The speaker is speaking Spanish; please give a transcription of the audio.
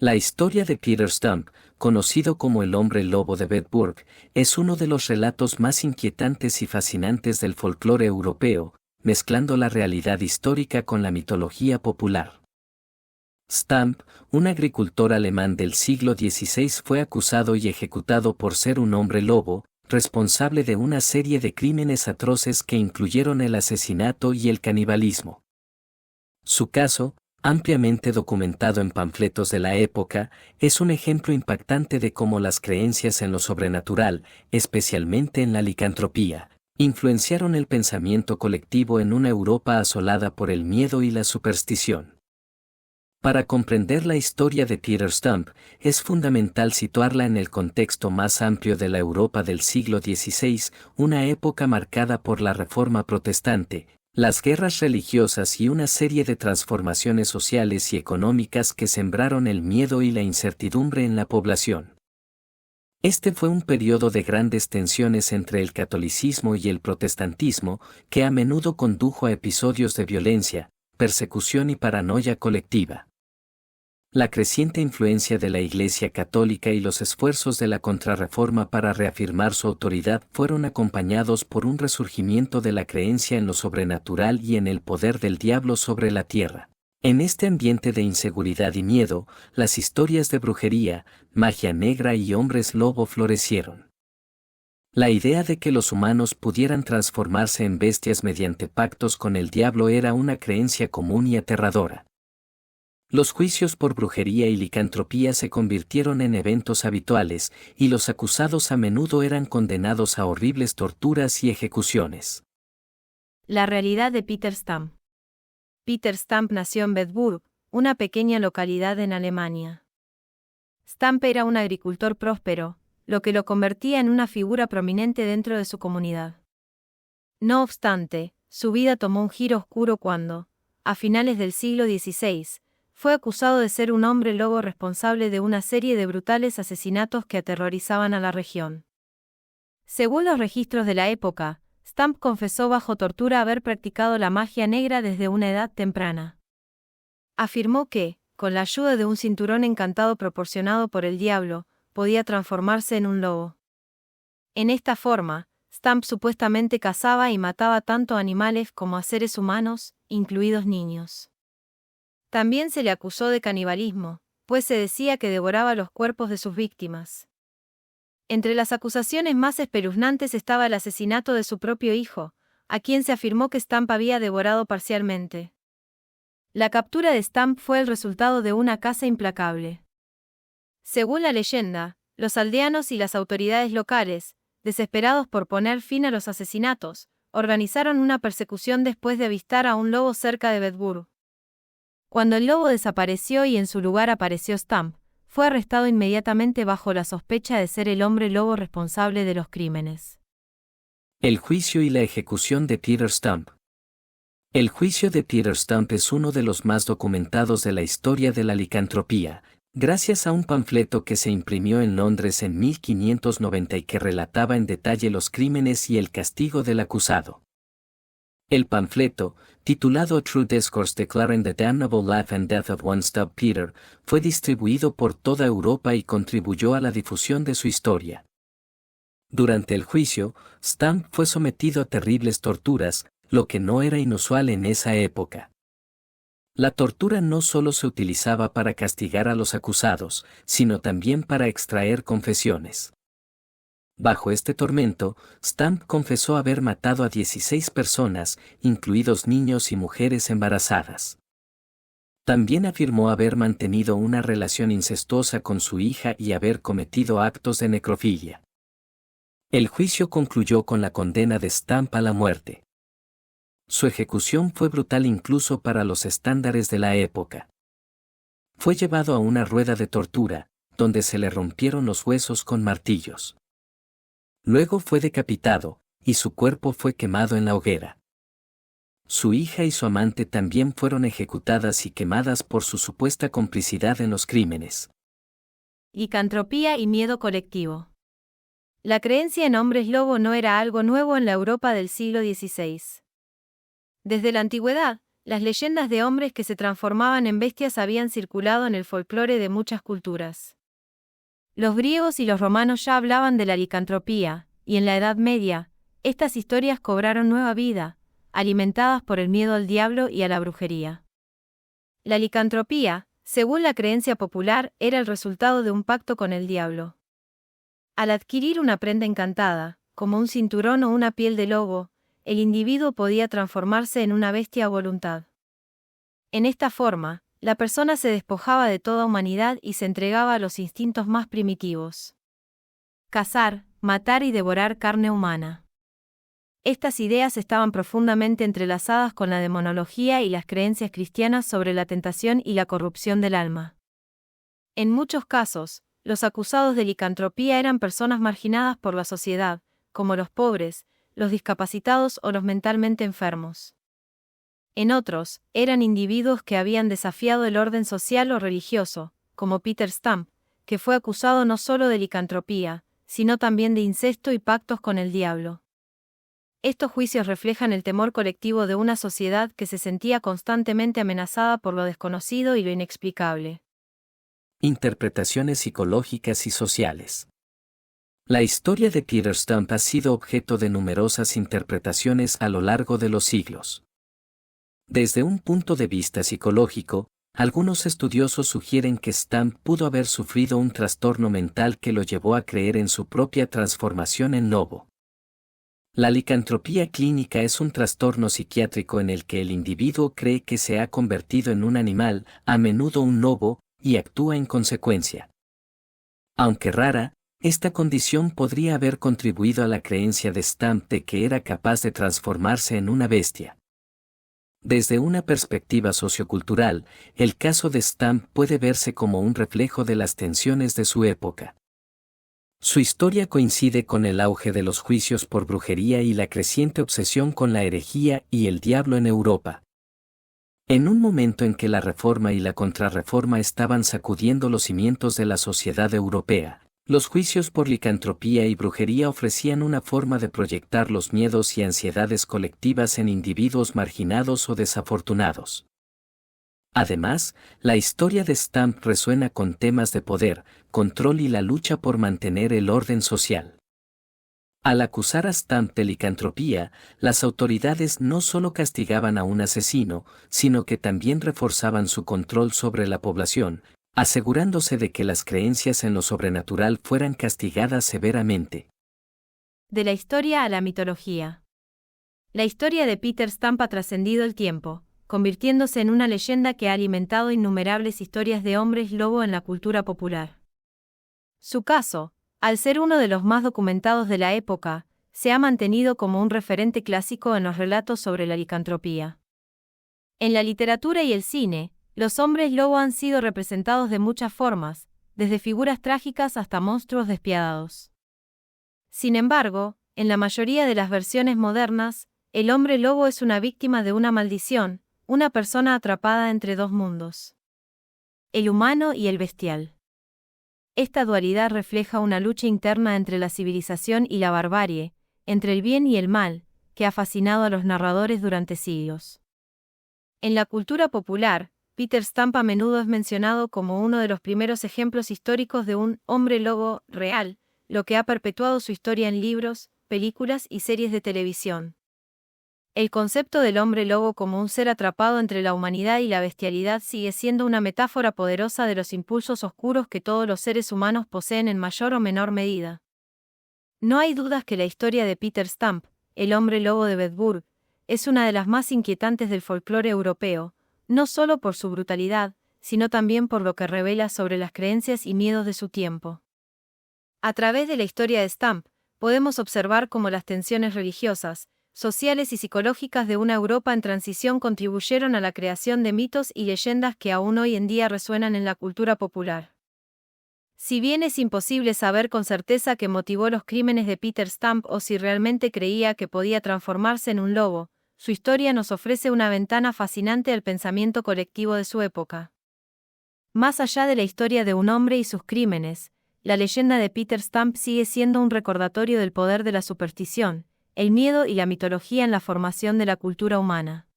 La historia de Peter Stump, conocido como el hombre lobo de Bedburg, es uno de los relatos más inquietantes y fascinantes del folclore europeo, mezclando la realidad histórica con la mitología popular. Stump, un agricultor alemán del siglo XVI, fue acusado y ejecutado por ser un hombre lobo, responsable de una serie de crímenes atroces que incluyeron el asesinato y el canibalismo. Su caso, ampliamente documentado en panfletos de la época, es un ejemplo impactante de cómo las creencias en lo sobrenatural, especialmente en la licantropía, influenciaron el pensamiento colectivo en una Europa asolada por el miedo y la superstición. Para comprender la historia de Peter Stump, es fundamental situarla en el contexto más amplio de la Europa del siglo XVI, una época marcada por la Reforma Protestante, las guerras religiosas y una serie de transformaciones sociales y económicas que sembraron el miedo y la incertidumbre en la población. Este fue un periodo de grandes tensiones entre el catolicismo y el protestantismo, que a menudo condujo a episodios de violencia, persecución y paranoia colectiva. La creciente influencia de la Iglesia Católica y los esfuerzos de la Contrarreforma para reafirmar su autoridad fueron acompañados por un resurgimiento de la creencia en lo sobrenatural y en el poder del diablo sobre la tierra. En este ambiente de inseguridad y miedo, las historias de brujería, magia negra y hombres lobo florecieron. La idea de que los humanos pudieran transformarse en bestias mediante pactos con el diablo era una creencia común y aterradora. Los juicios por brujería y licantropía se convirtieron en eventos habituales, y los acusados a menudo eran condenados a horribles torturas y ejecuciones. La realidad de Peter Stump. Peter Stump nació en Bedburg, una pequeña localidad en Alemania. Stump era un agricultor próspero, lo que lo convertía en una figura prominente dentro de su comunidad. No obstante, su vida tomó un giro oscuro cuando, a finales del siglo XVI, fue acusado de ser un hombre lobo responsable de una serie de brutales asesinatos que aterrorizaban a la región. Según los registros de la época, Stump confesó bajo tortura haber practicado la magia negra desde una edad temprana. Afirmó que, con la ayuda de un cinturón encantado proporcionado por el diablo, podía transformarse en un lobo. En esta forma, Stump supuestamente cazaba y mataba tanto a animales como a seres humanos, incluidos niños. También se le acusó de canibalismo, pues se decía que devoraba los cuerpos de sus víctimas. Entre las acusaciones más espeluznantes estaba el asesinato de su propio hijo, a quien se afirmó que Stump había devorado parcialmente. La captura de Stump fue el resultado de una caza implacable. Según la leyenda, los aldeanos y las autoridades locales, desesperados por poner fin a los asesinatos, organizaron una persecución después de avistar a un lobo cerca de Bedburg. Cuando el lobo desapareció y en su lugar apareció Stump, fue arrestado inmediatamente bajo la sospecha de ser el hombre lobo responsable de los crímenes. El juicio y la ejecución de Peter Stump. El juicio de Peter Stump es uno de los más documentados de la historia de la licantropía, gracias a un panfleto que se imprimió en Londres en 1590 y que relataba en detalle los crímenes y el castigo del acusado. El panfleto, titulado A True Discourse Declaring the Damnable Life and Death of One Stump Peter, fue distribuido por toda Europa y contribuyó a la difusión de su historia. Durante el juicio, Stump fue sometido a terribles torturas, lo que no era inusual en esa época. La tortura no solo se utilizaba para castigar a los acusados, sino también para extraer confesiones. Bajo este tormento, Stump confesó haber matado a 16 personas, incluidos niños y mujeres embarazadas. También afirmó haber mantenido una relación incestuosa con su hija y haber cometido actos de necrofilia. El juicio concluyó con la condena de Stump a la muerte. Su ejecución fue brutal incluso para los estándares de la época. Fue llevado a una rueda de tortura, donde se le rompieron los huesos con martillos. Luego fue decapitado, y su cuerpo fue quemado en la hoguera. Su hija y su amante también fueron ejecutadas y quemadas por su supuesta complicidad en los crímenes. Licantropía y miedo colectivo. La creencia en hombres lobo no era algo nuevo en la Europa del siglo XVI. Desde la antigüedad, Las leyendas de hombres que se transformaban en bestias habían circulado en el folclore de muchas culturas. Los griegos y los romanos ya hablaban de la licantropía, y en la Edad Media, estas historias cobraron nueva vida, alimentadas por el miedo al diablo y a la brujería. La licantropía, según la creencia popular, era el resultado de un pacto con el diablo. Al adquirir una prenda encantada, como un cinturón o una piel de lobo, el individuo podía transformarse en una bestia a voluntad. En esta forma, la persona se despojaba de toda humanidad y se entregaba a los instintos más primitivos. Cazar, matar y devorar carne humana. Estas ideas estaban profundamente entrelazadas con la demonología y las creencias cristianas sobre la tentación y la corrupción del alma. En muchos casos, los acusados de licantropía eran personas marginadas por la sociedad, como los pobres, los discapacitados o los mentalmente enfermos. En otros, eran individuos que habían desafiado el orden social o religioso, como Peter Stump, que fue acusado no solo de licantropía, sino también de incesto y pactos con el diablo. Estos juicios reflejan el temor colectivo de una sociedad que se sentía constantemente amenazada por lo desconocido y lo inexplicable. Interpretaciones psicológicas y sociales. La historia de Peter Stump ha sido objeto de numerosas interpretaciones a lo largo de los siglos. Desde un punto de vista psicológico, algunos estudiosos sugieren que Stump pudo haber sufrido un trastorno mental que lo llevó a creer en su propia transformación en lobo. La licantropía clínica es un trastorno psiquiátrico en el que el individuo cree que se ha convertido en un animal, a menudo un lobo, y actúa en consecuencia. Aunque rara, esta condición podría haber contribuido a la creencia de Stump de que era capaz de transformarse en una bestia. Desde una perspectiva sociocultural, el caso de Stump puede verse como un reflejo de las tensiones de su época. Su historia coincide con el auge de los juicios por brujería y la creciente obsesión con la herejía y el diablo en Europa. En un momento en que la Reforma y la Contrarreforma estaban sacudiendo los cimientos de la sociedad europea, los juicios por licantropía y brujería ofrecían una forma de proyectar los miedos y ansiedades colectivas en individuos marginados o desafortunados. Además, la historia de Stump resuena con temas de poder, control y la lucha por mantener el orden social. Al acusar a Stump de licantropía, las autoridades no solo castigaban a un asesino, sino que también reforzaban su control sobre la población, asegurándose de que las creencias en lo sobrenatural fueran castigadas severamente. De la historia a la mitología. La historia de Peter Stump ha trascendido el tiempo, convirtiéndose en una leyenda que ha alimentado innumerables historias de hombres lobo en la cultura popular. Su caso, al ser uno de los más documentados de la época, se ha mantenido como un referente clásico en los relatos sobre la licantropía. En la literatura y el cine, los hombres lobo han sido representados de muchas formas, desde figuras trágicas hasta monstruos despiadados. Sin embargo, en la mayoría de las versiones modernas, el hombre lobo es una víctima de una maldición, una persona atrapada entre dos mundos: el humano y el bestial. Esta dualidad refleja una lucha interna entre la civilización y la barbarie, entre el bien y el mal, que ha fascinado a los narradores durante siglos. En la cultura popular, Peter Stump a menudo es mencionado como uno de los primeros ejemplos históricos de un hombre lobo real, lo que ha perpetuado su historia en libros, películas y series de televisión. El concepto del hombre lobo como un ser atrapado entre la humanidad y la bestialidad sigue siendo una metáfora poderosa de los impulsos oscuros que todos los seres humanos poseen en mayor o menor medida. No hay dudas que la historia de Peter Stump, el hombre lobo de Bedburg, es una de las más inquietantes del folclore europeo, no solo por su brutalidad, sino también por lo que revela sobre las creencias y miedos de su tiempo. A través de la historia de Stump, podemos observar cómo las tensiones religiosas, sociales y psicológicas de una Europa en transición contribuyeron a la creación de mitos y leyendas que aún hoy en día resuenan en la cultura popular. Si bien es imposible saber con certeza qué motivó los crímenes de Peter Stump o si realmente creía que podía transformarse en un lobo, su historia nos ofrece una ventana fascinante al pensamiento colectivo de su época. Más allá de la historia de un hombre y sus crímenes, la leyenda de Peter Stump sigue siendo un recordatorio del poder de la superstición, el miedo y la mitología en la formación de la cultura humana.